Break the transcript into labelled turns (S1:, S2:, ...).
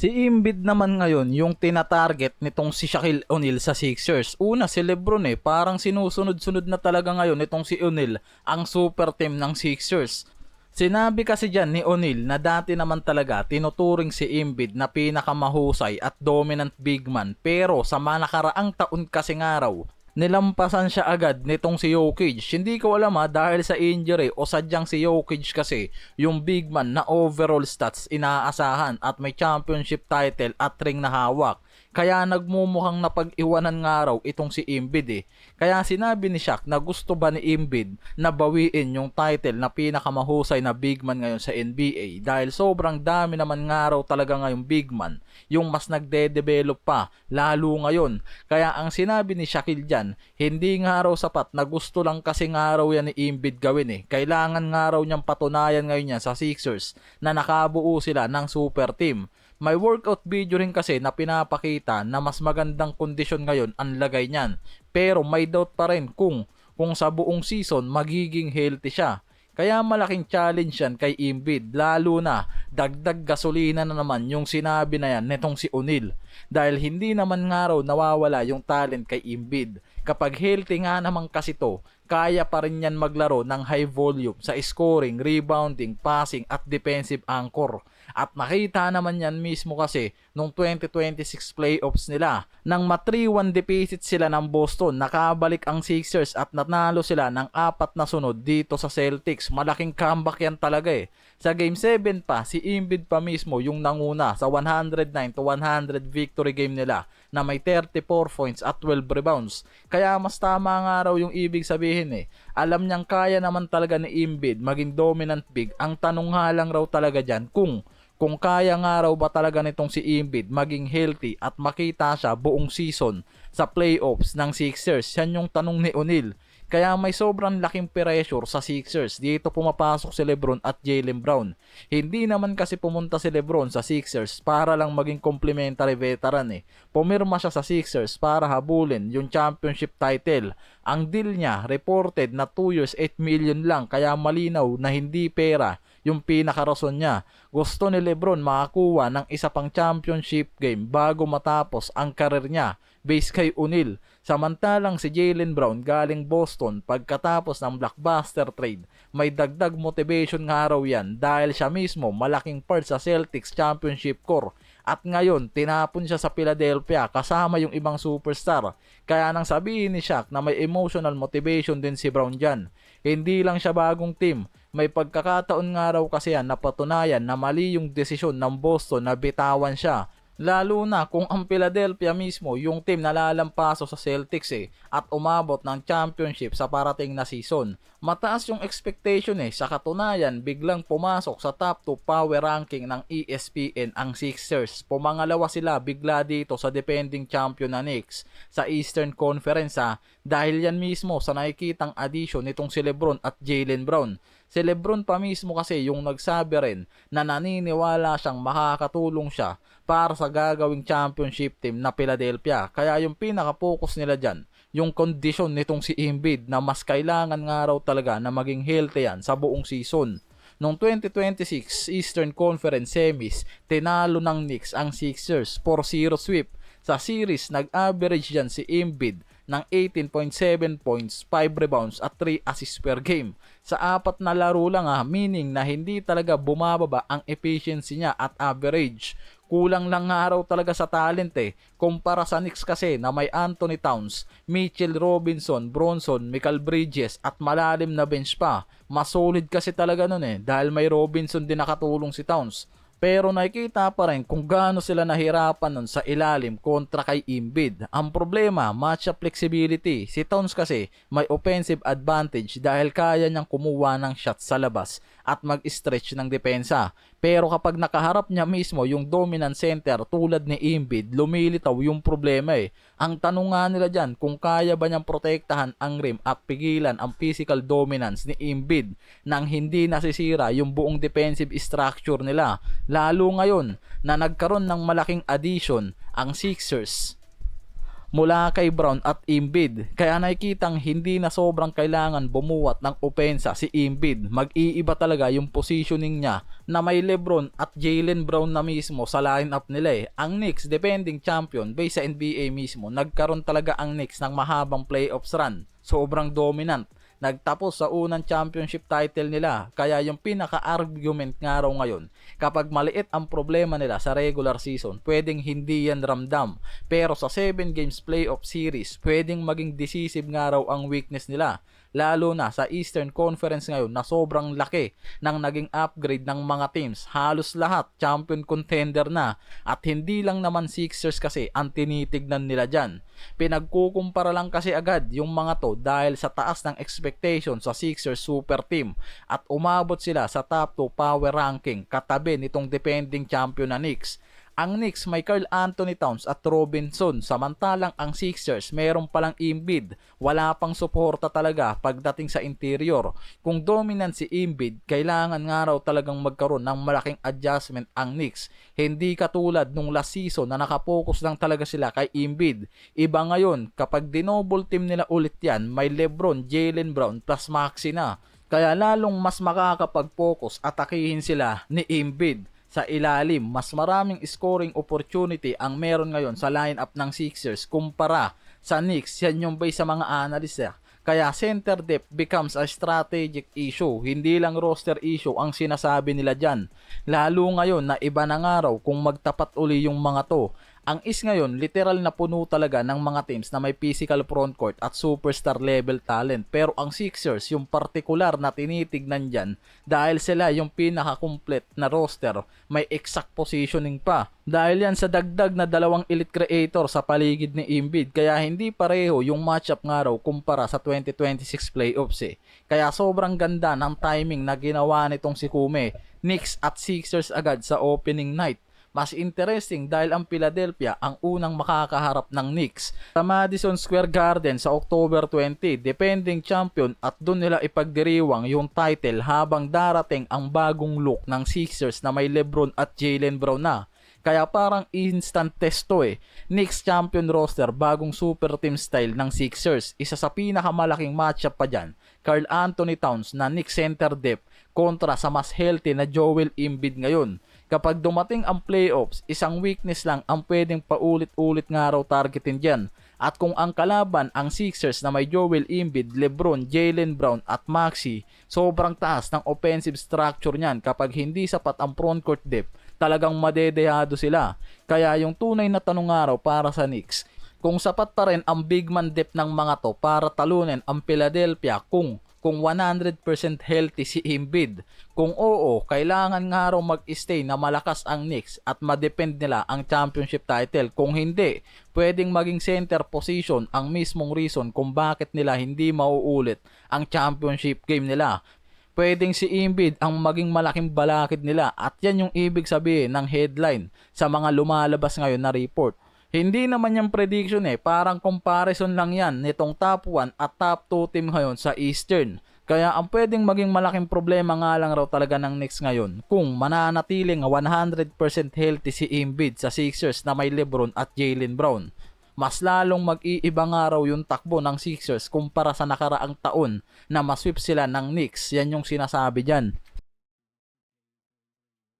S1: Si Embiid naman ngayon yung tina-target nitong si Shaquille O'Neal sa Sixers. Una si LeBron parang sinusunod-sunod na talaga ngayon nitong si O'Neal ang super team ng Sixers. Sinabi kasi dyan ni O'Neal na dati naman talaga tinuturing si Embiid na pinakamahusay at dominant big man, pero sa mga nakaraang taon kasi nga raw nilampasan siya agad nitong si Jokic. Hindi ko alam dahil sa injury o sadyang si Jokic kasi yung big man na overall stats inaasahan at may championship title at ring na hawak. Kaya nagmumukhang napag-iwanan nga raw itong si Embiid. Kaya sinabi ni Shaq na gusto ba ni Embiid na bawiin yung title na pinakamahusay na big man ngayon sa NBA dahil sobrang dami naman nga raw talaga ngayong big man yung mas nagde-develop pa lalo ngayon. Kaya ang sinabi ni Shaquille dyan, hindi nga raw sapat na gusto lang kasi nga raw yan ni Embiid gawin. Kailangan nga raw niyang patunayan ngayon yan sa Sixers na nakabuo sila ng super team. May workout video rin kasi na pinapakita na mas magandang kondisyon ngayon ang lagay niyan. Pero may doubt pa rin kung sa buong season magiging healthy siya. Kaya malaking challenge yan kay Embiid, lalo na dagdag gasolina na naman yung sinabi na yan netong si O'Neal. Dahil hindi naman nga raw nawawala yung talent kay Embiid. Kapag healthy nga naman kasi to, kaya pa rin yan maglaro ng high volume sa scoring, rebounding, passing at defensive anchor. At nakita naman yan mismo kasi nung 2026 playoffs nila. Nang ma-3-1 deficit sila ng Boston, nakabalik ang Sixers at nanalo sila ng 4 na sunod dito sa Celtics. Malaking comeback yan talaga. Sa Game 7 pa, si Embiid pa mismo yung nanguna sa 109-100 victory game nila na may 34 points at 12 rebounds. Kaya mas tama nga raw yung ibig sabihin. Alam niyang kaya naman talaga ni Embiid maging dominant big. Ang tanong nga lang raw talaga dyan kung kaya nga raw ba talaga nitong si Embiid maging healthy at makita siya buong season sa playoffs ng Sixers. Yan yung tanong ni O'Neal. Kaya may sobrang laking pressure sa Sixers. Dito pumapasok si LeBron at Jaylen Brown. Hindi naman kasi pumunta si LeBron sa Sixers para lang maging complimentary veteran. Pumirma siya sa Sixers para habulin yung championship title. Ang deal niya reported na 2 years 8 million lang, kaya malinaw na hindi pera yung pinakarason niya. Gusto ni LeBron makakuha ng isa pang championship game bago matapos ang karir niya based kay O'Neal. Samantalang si Jaylen Brown galing Boston pagkatapos ng blockbuster trade, may dagdag motivation nga raw yan dahil siya mismo malaking part sa Celtics championship core. At ngayon, tinapon siya sa Philadelphia kasama yung ibang superstar. Kaya nang sabihin ni Shaq na may emotional motivation din si Brown dyan. Hindi lang siya bagong team. May pagkakataon nga raw kasi yan na patunayan na mali yung desisyon ng Boston na bitawan siya. Lalo na kung ang Philadelphia mismo yung team na lalampaso sa Celtics at umabot ng championship sa parating na season. Mataas yung expectation sa katunayan biglang pumasok sa top 2 power ranking ng ESPN ang Sixers. Pumangalawa sila bigla dito sa defending champion na Knicks sa Eastern Conference dahil yan mismo sa nakikitang addition nitong si LeBron at Jaylen Brown. Si LeBron pa mismo kasi yung nagsabi rin na naniniwala siyang makakatulong siya para sa gagawing championship team na Philadelphia. Kaya yung pinaka-focus nila dyan, yung condition nitong si Embiid na mas kailangan nga raw talaga na maging healthy yan sa buong season. Noong 2026 Eastern Conference Semis, tinalo ng Knicks ang Sixers 4-0 sweep. Sa series, nag-average dyan si Embiid ng 18.7 points, 5 rebounds at 3 assists per game. Sa 4 na laro lang meaning na hindi talaga bumababa ang efficiency niya at average. Kulang lang nga araw talaga sa talent kumpara sa Knicks kasi na may Anthony Towns, Mitchell Robinson, Bronson, Michael Bridges at malalim na bench pa. Mas solid kasi talaga nun dahil may Robinson din nakatulong si Towns. Pero nakikita pa rin kung gaano sila nahirapan nun sa ilalim kontra kay Embiid. Ang problema, matchup flexibility. Si Towns kasi may offensive advantage dahil kaya niyang kumuha ng shots sa labas at mag-stretch ng depensa. Pero kapag nakaharap niya mismo yung dominant center tulad ni Embiid, lumilitaw yung problema Ang tanong nga nila dyan kung kaya ba niyang protektahan ang rim at pigilan ang physical dominance ni Embiid nang hindi nasisira yung buong defensive structure nila. Lalo ngayon na nagkaroon ng malaking addition ang Sixers. mula kay Brown at Embiid. Kaya nakikitang hindi na sobrang kailangan bumuwat ng opensa si Embiid. Mag-iiba talaga yung positioning niya na may LeBron at Jaylen Brown na mismo sa lineup nila eh. Ang Knicks, defending champion based sa NBA mismo, nagkaroon talaga ang Knicks ng mahabang playoffs run. Sobrang dominant. Nagtapos sa unang championship title nila. Kaya yung pinaka-argument nga raw ngayon, kapag maliit ang problema nila sa regular season, pwedeng hindi yan ramdam. Pero sa 7 games playoff series, pwedeng maging decisive nga raw ang weakness nila. Lalo na sa Eastern Conference ngayon na sobrang laki ng naging upgrade ng mga teams. Halos lahat champion contender na. At hindi lang naman Sixers kasi ang tinitignan nila dyan. Pinagkukumpara lang kasi agad yung mga to dahil sa taas ng expectation sa Sixers super team. At umabot sila sa top 2 power ranking katabi nitong defending champion na Knicks. Ang Knicks may Karl Anthony Towns at Robinson, samantalang ang Sixers meron palang Embiid, wala pang suporta talaga pagdating sa interior. Kung dominant si Embiid, kailangan nga raw talagang magkaroon ng malaking adjustment ang Knicks. Hindi katulad nung last season na nakapokus lang talaga sila kay Embiid. Iba ngayon, kapag dinoble team nila ulit yan, may LeBron, Jaylen Brown plus Maxey na. Kaya lalong mas makakapag-focus atakihin sila ni Embiid. Sa ilalim, mas maraming scoring opportunity ang meron ngayon sa lineup ng Sixers kumpara sa Knicks. Yan yung base sa mga analyst. Kaya center depth becomes a strategic issue. Hindi lang roster issue ang sinasabi nila dyan. Lalo ngayon na iba na nga raw kung magtapat uli yung mga to. Ang East ngayon, literal na puno talaga ng mga teams na may physical frontcourt at superstar level talent. Pero ang Sixers, yung particular na tinitignan dyan, dahil sila yung pinaka-complete na roster, may exact positioning pa. Dahil yan sa dagdag na dalawang elite creator sa paligid ni Embiid, kaya hindi pareho yung matchup nga raw kumpara sa 2026 playoffs eh. Kaya sobrang ganda ng timing na ginawa nitong si Kume, Knicks at Sixers agad sa opening night. Mas interesting dahil ang Philadelphia ang unang makakaharap ng Knicks sa Madison Square Garden sa October 20, defending champion, at doon nila ipagdiriwang yung title habang darating ang bagong look ng Sixers na may LeBron at Jaylen Brown na. Kaya parang instant test to eh. Knicks champion roster, bagong super team style ng Sixers. Isa sa pinakamalaking matchup pa dyan, Karl Anthony Towns na Knicks center depth kontra sa mas healthy na Joel Embiid ngayon. Kapag dumating ang playoffs, isang weakness lang ang pwedeng paulit-ulit nga raw targetin dyan. At kung ang kalaban ang Sixers na may Joel Embiid, LeBron, Jaylen Brown at Maxey, sobrang taas ng offensive structure niyan. Kapag hindi sapat ang frontcourt depth, talagang madedehado sila. Kaya yung tunay na tanong nga raw para sa Knicks, kung sapat pa rin ang big man depth ng mga to para talunin ang Philadelphia kung 100% healthy si Embiid. Kung oo, kailangan nga raw mag-stay na malakas ang Knicks at ma-depend nila ang championship title. Kung hindi, pwedeng maging center position ang mismong reason kung bakit nila hindi mauulit ang championship game nila. Pwedeng si Embiid ang maging malaking balakid nila at yan yung ibig sabihin ng headline sa mga lumalabas ngayon na report. Hindi naman yung prediction eh, parang comparison lang yan nitong top 1 at top 2 team ngayon sa Eastern. Kaya ang pwedeng maging malaking problema nga lang raw talaga ng Knicks ngayon kung mananatiling 100% healthy si Embiid sa Sixers na may LeBron at Jaylen Brown. Mas lalong mag-iiba nga raw yung takbo ng Sixers kumpara sa nakaraang taon na masweep sila ng Knicks. Yan yung sinasabi dyan.